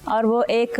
اور وہ ایک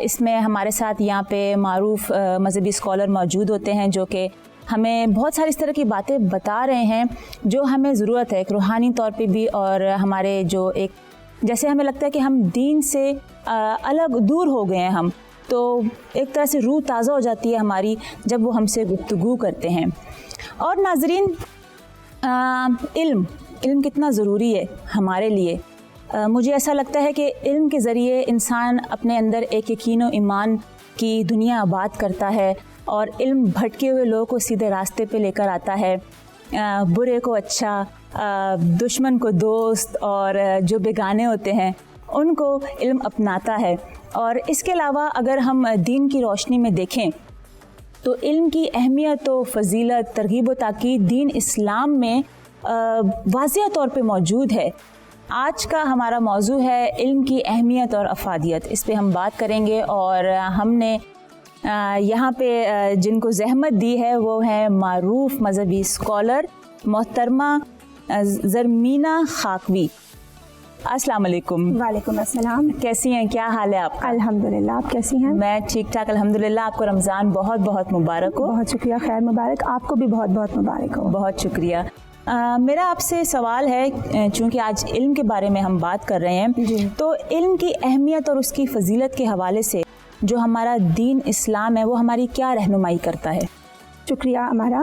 اس میں ہمارے ساتھ یہاں پہ معروف مذہبی اسکالر موجود ہوتے ہیں جو کہ ہمیں بہت ساری اس طرح کی باتیں بتا رہے ہیں جو ہمیں ضرورت ہے ایک روحانی طور پہ بھی، اور ہمارے جو ایک جیسے ہمیں لگتا ہے کہ ہم دین سے الگ دور ہو گئے ہیں ہم، تو ایک طرح سے روح تازہ ہو جاتی ہے ہماری جب وہ ہم سے گفتگو کرتے ہیں۔ اور ناظرین، علم کتنا ضروری ہے ہمارے لیے۔ مجھے ایسا لگتا ہے کہ علم کے ذریعے انسان اپنے اندر ایک یقین و ایمان کی دنیا آباد کرتا ہے، اور علم بھٹکے ہوئے لوگوں کو سیدھے راستے پہ لے کر آتا ہے، برے کو اچھا، دشمن کو دوست، اور جو بیگانے ہوتے ہیں ان کو علم اپناتا ہے۔ اور اس کے علاوہ اگر ہم دین کی روشنی میں دیکھیں تو علم کی اہمیت و فضیلت، ترغیب و تاکید دین اسلام میں واضح طور پہ موجود ہے۔ آج کا ہمارا موضوع ہے علم کی اہمیت اور افادیت، اس پہ ہم بات کریں گے، اور ہم نے یہاں پہ جن کو زحمت دی ہے وہ ہیں معروف مذہبی اسکالر محترمہ زرمینہ خاکوی۔ السلام علیکم۔ وعلیکم السلام۔ کیسی ہیں؟ کیا حال ہے آپ کا؟ الحمدللہ، آپ کیسی ہیں؟ میں ٹھیک ٹھاک الحمدللہ۔ آپ کو رمضان بہت بہت مبارک ہو۔ بہت شکریہ، خیر مبارک، آپ کو بھی بہت بہت مبارک ہو۔ بہت شکریہ۔ میرا آپ سے سوال ہے، چونکہ آج علم کے بارے میں ہم بات کر رہے ہیں، تو علم کی اہمیت اور اس کی فضیلت کے حوالے سے جو ہمارا دین اسلام ہے وہ ہماری کیا رہنمائی کرتا ہے؟ شکریہ ہمارا۔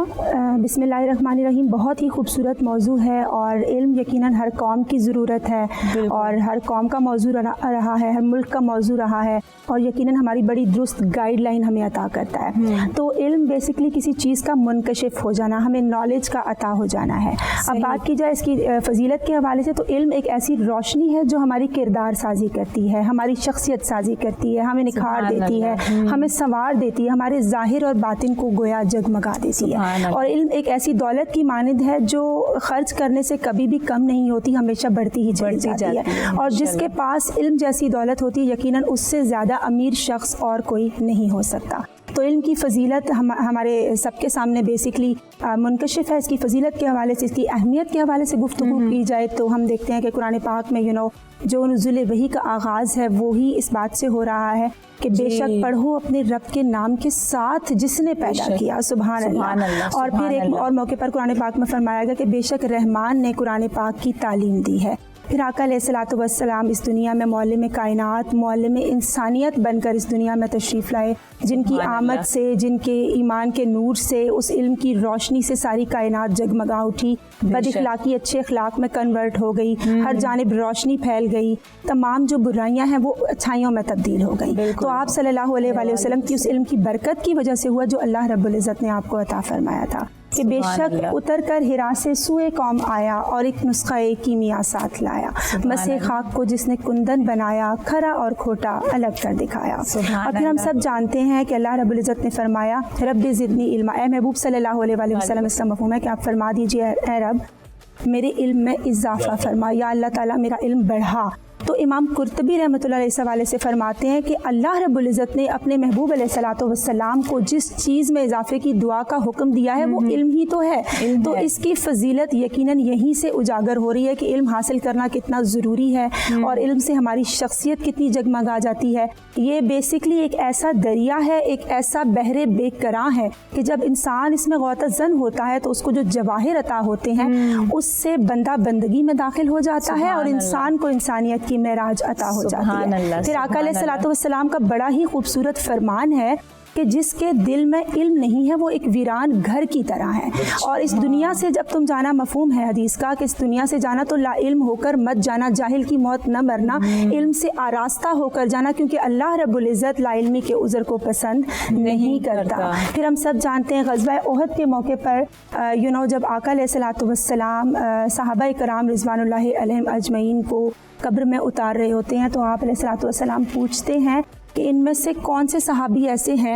بسم اللہ الرحمن الرحیم۔ بہت ہی خوبصورت موضوع ہے، اور علم یقیناً ہر قوم کی ضرورت ہے، اور ہر قوم کا موضوع رہا ہے، ہر ملک کا موضوع رہا ہے، اور یقیناً ہماری بڑی درست گائیڈ لائن ہمیں عطا کرتا ہے۔ تو علم بیسکلی کسی چیز کا منکشف ہو جانا، ہمیں نالج کا عطا ہو جانا ہے۔ اب بات کی جائے اس کی فضیلت کے حوالے سے، تو علم ایک ایسی روشنی ہے جو ہماری کردار سازی کرتی ہے، ہماری شخصیت سازی کرتی ہے، ہمیں نکھار دیتی ہے، ہمیں سنوار دیتی ہے، ہمارے ظاہر اور باطن کو گویا جگمگا دیتی ہے۔ اور علم ایک ایسی دولت کی مانند ہے جو خرچ کرنے سے کبھی بھی کم نہیں ہوتی، ہمیشہ بڑھتی ہی چلی جاتی ہے، اور جس کے پاس علم جیسی دولت ہوتی ہے یقیناً اس سے زیادہ امیر شخص اور کوئی نہیں ہو سکتا۔ تو علم کی فضیلت ہمارے سب کے سامنے بیسکلی منکشف ہے۔ اس کی فضیلت کے حوالے سے، اس کی اہمیت کے حوالے سے گفتگو کی جائے تو ہم دیکھتے ہیں کہ قرآن پاک میں جو نزول وحی کا آغاز ہے وہی اس بات سے ہو رہا ہے کہ بے شک پڑھو اپنے رب کے نام کے ساتھ جس نے پیدا کیا، سبحان اللہ۔ اور پھر ایک اور موقع پر قرآن پاک میں فرمایا گیا کہ بے شک رحمان نے قرآن پاک کی تعلیم دی ہے۔ پھر آقا علیہ الصلوۃ والسلام اس دنیا میں معلم کائنات، معلم انسانیت بن کر اس دنیا میں تشریف لائے، جن کی آمد سے، جن کے ایمان کے نور سے، اس علم کی روشنی سے ساری کائنات جگمگا اٹھی، بد اخلاقی اچھے اخلاق میں کنورٹ ہو گئی، ہر جانب روشنی پھیل گئی، تمام جو برائیاں ہیں وہ اچھائیوں میں تبدیل ہو گئیں۔ تو آپ صلی اللہ علیہ وآلہ وسلم کی اس علم کی برکت کی وجہ سے ہوا جو اللہ رب العزت نے آپ کو عطا فرمایا تھا کہ بے شک اتر کر ہرا سے سوئے قوم آیا، اور ایک نسخہ کیمیا ساتھ لایا، مسح خاک کو جس نے کندن بنایا، کھرا اور کھوٹا الگ کر دکھایا۔ اور پھر ہم سب جانتے ہیں کہ اللہ رب العزت نے فرمایا رب زدنی علما۔ اے محبوب صلی اللہ علیہ وآلہ وسلم، اس کا مفہوم ہے کہ آپ فرما دیجئے اے رب میرے علم میں اضافہ فرما، یا اللہ تعالیٰ میرا علم بڑھا۔ تو امام قرطبی رحمۃ اللہ علیہ اس حوالے سے فرماتے ہیں کہ اللہ رب العزت نے اپنے محبوب علیہ الصلوۃ والسلام کو جس چیز میں اضافے کی دعا کا حکم دیا ہے وہ علم ہی تو ہے۔ تو اس کی فضیلت یقیناً یہیں سے اجاگر ہو رہی ہے کہ علم حاصل کرنا کتنا ضروری ہے، اور علم سے ہماری شخصیت کتنی جگمگا جاتی ہے۔ یہ بیسکلی ایک ایسا دریا ہے، ایک ایسا بحر بے کراں ہے کہ جب انسان اس میں غوطہ زن ہوتا ہے تو اس کو جو جواہر عطا ہوتے ہیں اس سے بندہ بندگی میں داخل ہو جاتا ہے، اور انسان کو انسانیت کی معراج عطا ہو جاتی ہے۔ پھر آقا علیہ الصلوۃ والسلام کا بڑا ہی خوبصورت فرمان ہے کہ جس کے دل میں علم نہیں ہے وہ ایک ویران گھر کی طرح ہے، اور اس دنیا سے جب تم جانا، مفہوم ہے حدیث کا کہ اس دنیا سے جانا تو لا علم ہو کر مت جانا، جاہل کی موت نہ مرنا، علم سے آراستہ ہو کر جانا، کیونکہ اللہ رب العزت لا علمی کے عذر کو پسند نہیں کرتا۔ پھر ہم سب جانتے ہیں غزوہ احد کے موقع پر جب آقا علیہ الصلوۃ والسلام صحابہ کرام رضوان اللہ علیہم اجمعین کو قبر میں اتار رہے ہوتے ہیں تو آپ علیہ الصلوۃ والسلام پوچھتے ہیں کہ ان میں سے کون سے صحابی ایسے ہیں